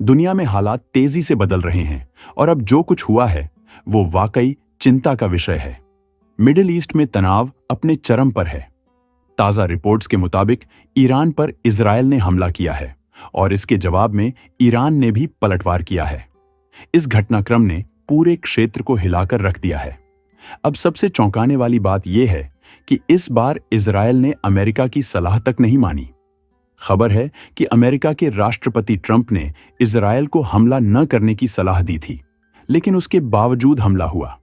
दुनिया में हालात तेजी से बदल रहे हैं और अब जो कुछ हुआ है वो वाकई चिंता का विषय है। मिडिल ईस्ट में तनाव अपने चरम पर है। ताजा रिपोर्ट्स के मुताबिक ईरान पर इजरायल ने हमला किया है और इसके जवाब में ईरान ने भी पलटवार किया है। इस घटनाक्रम ने पूरे क्षेत्र को हिलाकर रख दिया है। अब सबसे चौंकाने वाली बात यह है कि इस बार इजरायल ने अमेरिका की सलाह तक नहीं मानी। खबर है कि अमेरिका के राष्ट्रपति ट्रंप ने इजरायल को हमला न करने की सलाह दी थी, लेकिन उसके बावजूद हमला हुआ।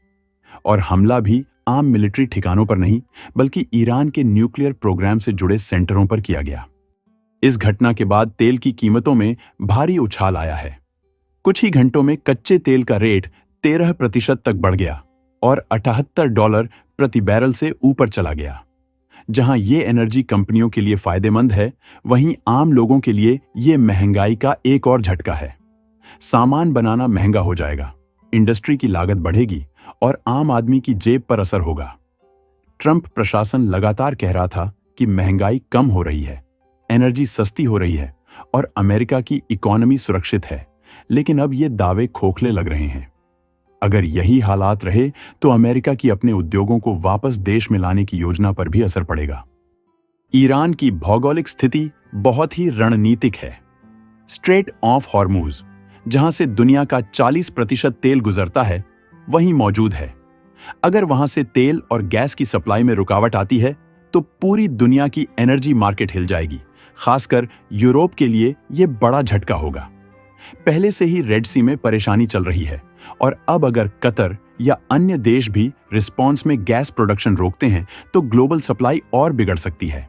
और हमला भी आम मिलिट्री ठिकानों पर नहीं, बल्कि ईरान के न्यूक्लियर प्रोग्राम से जुड़े सेंटरों पर किया गया। इस घटना के बाद तेल की कीमतों में भारी उछाल आया है। कुछ ही घंटों में कच्चे तेल का रेट 13% तक बढ़ गया और $78 प्रति बैरल से ऊपर चला गया। जहां ये एनर्जी कंपनियों के लिए फायदेमंद है, वहीं आम लोगों के लिए ये महंगाई का एक और झटका है। सामान बनाना महंगा हो जाएगा, इंडस्ट्री की लागत बढ़ेगी और आम आदमी की जेब पर असर होगा। ट्रंप प्रशासन लगातार कह रहा था कि महंगाई कम हो रही है, एनर्जी सस्ती हो रही है और अमेरिका की इकोनॉमी सुरक्षित है, लेकिन अब ये दावे खोखले लग रहे हैं। अगर यही हालात रहे तो अमेरिका की अपने उद्योगों को वापस देश में लाने की योजना पर भी असर पड़ेगा। ईरान की भौगोलिक स्थिति बहुत ही रणनीतिक है। स्ट्रेट ऑफ हॉर्मूज, जहां से दुनिया का 40% तेल गुजरता है, वहीं मौजूद है। अगर वहां से तेल और गैस की सप्लाई में रुकावट आती है तो पूरी दुनिया की एनर्जी मार्केट हिल जाएगी। खासकर यूरोप के लिए यह बड़ा झटका होगा। पहले से ही रेड सी में परेशानी चल रही है और अब अगर कतर या अन्य देश भी रिस्पॉन्स में गैस प्रोडक्शन रोकते हैं तो ग्लोबल सप्लाई और बिगड़ सकती है।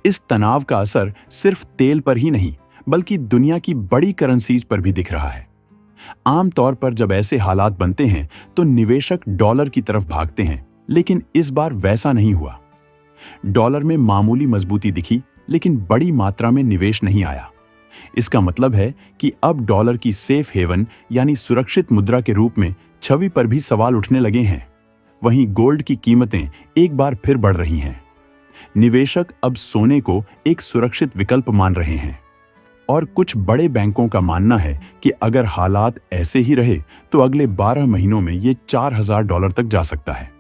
इस तनाव का असर सिर्फ तेल पर ही नहीं, बल्कि दुनिया की बड़ी करेंसीज पर भी दिख रहा है। आमतौर पर जब ऐसे हालात बनते हैं तो निवेशक डॉलर की तरफ भागते हैं, लेकिन इस बार वैसा नहीं हुआ। डॉलर में मामूली मजबूती दिखी, लेकिन बड़ी मात्रा में निवेश नहीं आया। इसका मतलब है कि अब डॉलर की सेफ हेवन यानी सुरक्षित मुद्रा के रूप में छवि पर भी सवाल उठने लगे हैं। वहीं गोल्ड की कीमतें एक बार फिर बढ़ रही हैं। निवेशक अब सोने को एक सुरक्षित विकल्प मान रहे हैं और कुछ बड़े बैंकों का मानना है कि अगर हालात ऐसे ही रहे तो अगले 12 महीनों में ये $4000 तक जा सकता है।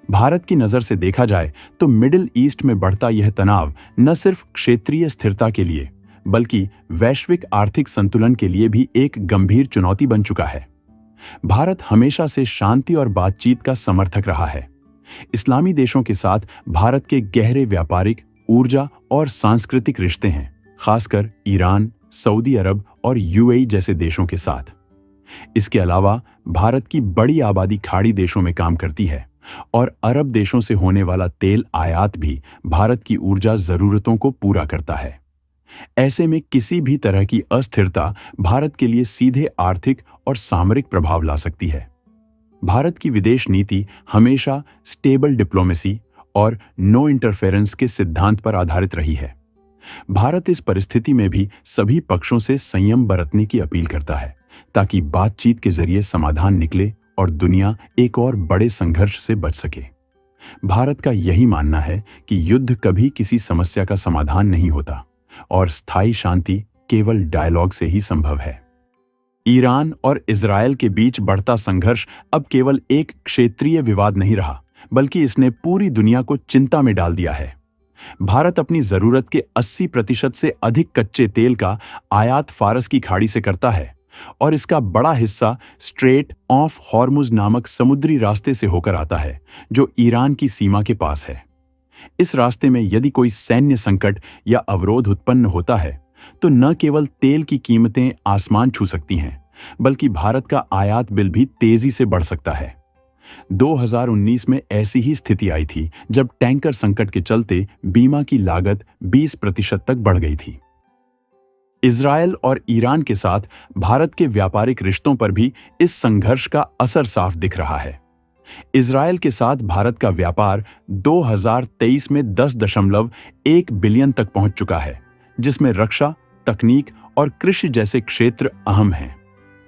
भारत की नजर से देखा जाए तो मिडिल ईस्ट में बढ़ता यह तनाव न सिर्फ क्षेत्रीय स्थिरता के लिए, बल्कि वैश्विक आर्थिक संतुलन के लिए भी एक गंभीर चुनौती बन चुका है। भारत हमेशा से शांति और बातचीत का समर्थक रहा है। इस्लामी देशों के साथ भारत के गहरे व्यापारिक, ऊर्जा और सांस्कृतिक रिश्ते हैं, खासकर ईरान, सऊदी अरब और यूएई जैसे देशों के साथ। इसके अलावा भारत की बड़ी आबादी खाड़ी देशों में काम करती है और अरब देशों से होने वाला तेल आयात भी भारत की ऊर्जा जरूरतों को पूरा करता है। ऐसे में किसी भी तरह की अस्थिरता भारत के लिए सीधे आर्थिक और सामरिक प्रभाव ला सकती है। भारत की विदेश नीति हमेशा स्टेबल डिप्लोमेसी और नो इंटरफेरेंस के सिद्धांत पर आधारित रही है। भारत इस परिस्थिति में भी सभी पक्षों से संयम बरतने की अपील करता है, ताकि बातचीत के जरिए समाधान निकले और दुनिया एक और बड़े संघर्ष से बच सके। भारत का यही मानना है कि युद्ध कभी किसी समस्या का समाधान नहीं होता और स्थायी शांति केवल डायलॉग से ही संभव है। ईरान और इजरायल के बीच बढ़ता संघर्ष अब केवल एक क्षेत्रीय विवाद नहीं रहा, बल्कि इसने पूरी दुनिया को चिंता में डाल दिया है। भारत अपनी जरूरत के 80% से अधिक कच्चे तेल का आयात फारस की खाड़ी से करता है और इसका बड़ा हिस्सा स्ट्रेट ऑफ हॉर्मुज नामक समुद्री रास्ते से होकर आता है, जो ईरान की सीमा के पास है। इस रास्ते में यदि कोई सैन्य संकट या अवरोध उत्पन्न होता है तो न केवल तेल की कीमतें आसमान छू सकती हैं, बल्कि भारत का आयात बिल भी तेजी से बढ़ सकता है। 2019 में ऐसी ही स्थिति आई थी, जब टैंकर संकट के चलते बीमा की लागत 20% तक बढ़ गई थी। इजरायल और ईरान के साथ भारत के व्यापारिक रिश्तों पर भी इस संघर्ष का असर साफ दिख रहा है। इजरायल के साथ भारत का व्यापार 2023 में 10.1 बिलियन तक पहुंच चुका है, जिसमें रक्षा, तकनीक और कृषि जैसे क्षेत्र अहम हैं।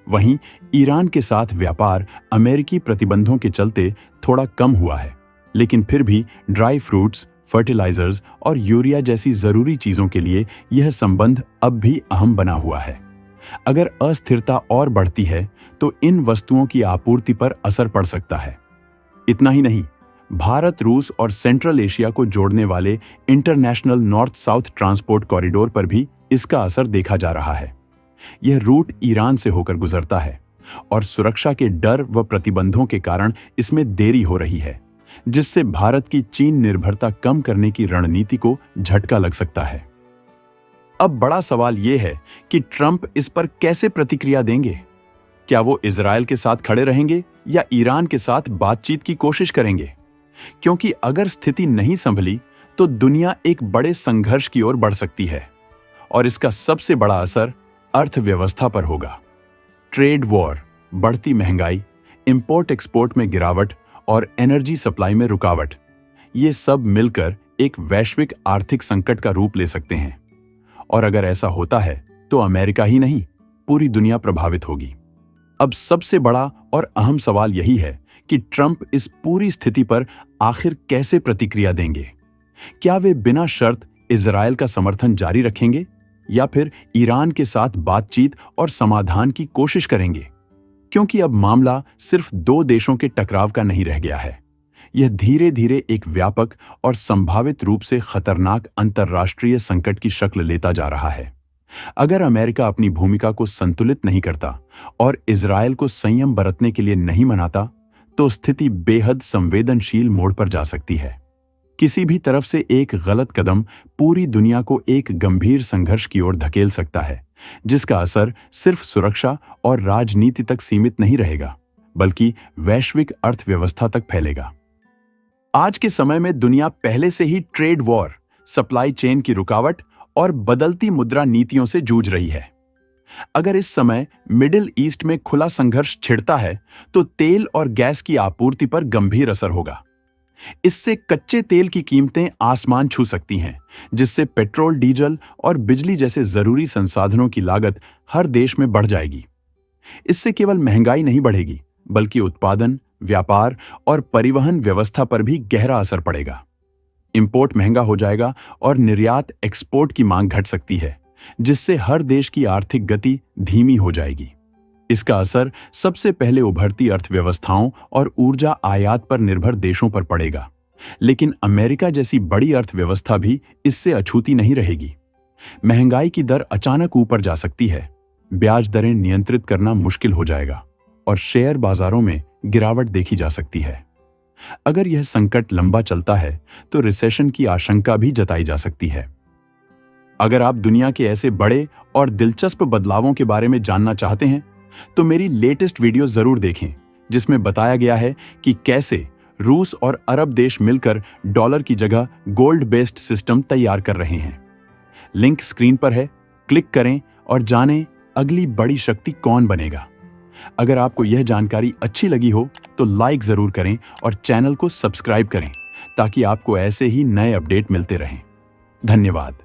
वहीं ईरान के साथ व्यापार अमेरिकी प्रतिबंधों के चलते थोड़ा कम हुआ है, लेकिन फिर भी ड्राई फ्रूट्स, फर्टिलाइजर्स और यूरिया जैसी जरूरी चीजों के लिए यह संबंध अब भी अहम बना हुआ है। अगर अस्थिरता और बढ़ती है तो इन वस्तुओं की आपूर्ति पर असर पड़ सकता है। इतना ही नहीं, भारत, रूस और सेंट्रल एशिया को जोड़ने वाले international north south transport corridor पर भी इसका असर देखा जा रहा है। यह रूट ईरान से होकर गुजरता है और सुरक्षा के डर व प्रतिबंधों के कारण इसमें देरी हो रही है, जिससे भारत की चीन निर्भरता कम करने की रणनीति को झटका लग सकता है। अब बड़ा सवाल यह है कि ट्रंप इस पर कैसे प्रतिक्रिया देंगे। क्या वो इजरायल के साथ खड़े रहेंगे या ईरान के साथ बातचीत की कोशिश करेंगे? क्योंकि अगर स्थिति नहीं संभली तो दुनिया एक बड़े संघर्ष की ओर बढ़ सकती है और इसका सबसे बड़ा असर अर्थव्यवस्था पर होगा। ट्रेड वॉर, बढ़ती महंगाई, इंपोर्ट एक्सपोर्ट में गिरावट और एनर्जी सप्लाई में रुकावट, ये सब मिलकर एक वैश्विक आर्थिक संकट का रूप ले सकते हैं। और अगर ऐसा होता है तो अमेरिका ही नहीं, पूरी दुनिया प्रभावित होगी। अब सबसे बड़ा और अहम सवाल यही है कि ट्रंप इस पूरी स्थिति पर आखिर कैसे प्रतिक्रिया देंगे। क्या वे बिना शर्त इजरायल का समर्थन जारी रखेंगे या फिर ईरान के साथ बातचीत और समाधान की कोशिश करेंगे? क्योंकि अब मामला सिर्फ दो देशों के टकराव का नहीं रह गया है। यह धीरे धीरे एक व्यापक और संभावित रूप से खतरनाक अंतर्राष्ट्रीय संकट की शक्ल लेता जा रहा है। अगर अमेरिका अपनी भूमिका को संतुलित नहीं करता और इजरायल को संयम बरतने के लिए नहीं मनाता, तो स्थिति बेहद संवेदनशील मोड़ पर जा सकती है। किसी भी तरफ से एक गलत कदम पूरी दुनिया को एक गंभीर संघर्ष की ओर धकेल सकता है, जिसका असर सिर्फ सुरक्षा और राजनीति तक सीमित नहीं रहेगा, बल्कि वैश्विक अर्थव्यवस्था तक फैलेगा। आज के समय में दुनिया पहले से ही ट्रेड वॉर, सप्लाई चेन की रुकावट और बदलती मुद्रा नीतियों से जूझ रही है। अगर इस समय मिडिल ईस्ट में खुला संघर्ष छिड़ता है तो तेल और गैस की आपूर्ति पर गंभीर असर होगा। इससे कच्चे तेल की कीमतें आसमान छू सकती हैं, जिससे पेट्रोल, डीजल और बिजली जैसे जरूरी संसाधनों की लागत हर देश में बढ़ जाएगी। इससे केवल महंगाई नहीं बढ़ेगी, बल्कि उत्पादन, व्यापार और परिवहन व्यवस्था पर भी गहरा असर पड़ेगा। इंपोर्ट महंगा हो जाएगा और निर्यात एक्सपोर्ट की मांग घट सकती है, जिससे हर देश की आर्थिक गति धीमी हो जाएगी। इसका असर सबसे पहले उभरती अर्थव्यवस्थाओं और ऊर्जा आयात पर निर्भर देशों पर पड़ेगा, लेकिन अमेरिका जैसी बड़ी अर्थव्यवस्था भी इससे अछूती नहीं रहेगी। महंगाई की दर अचानक ऊपर जा सकती है, ब्याज दरें नियंत्रित करना मुश्किल हो जाएगा और शेयर बाजारों में गिरावट देखी जा सकती है। अगर यह संकट लंबा चलता है तो रिसेशन की आशंका भी जताई जा सकती है। अगर आप दुनिया के ऐसे बड़े और दिलचस्प बदलावों के बारे में जानना चाहते हैं तो मेरी लेटेस्ट वीडियो जरूर देखें, जिसमें बताया गया है कि कैसे रूस और अरब देश मिलकर डॉलर की जगह गोल्ड बेस्ड सिस्टम तैयार कर रहे हैं। लिंक स्क्रीन पर है, क्लिक करें और जानें अगली बड़ी शक्ति कौन बनेगा। अगर आपको यह जानकारी अच्छी लगी हो तो लाइक जरूर करें और चैनल को सब्सक्राइब करें, ताकि आपको ऐसे ही नए अपडेट मिलते रहें। धन्यवाद।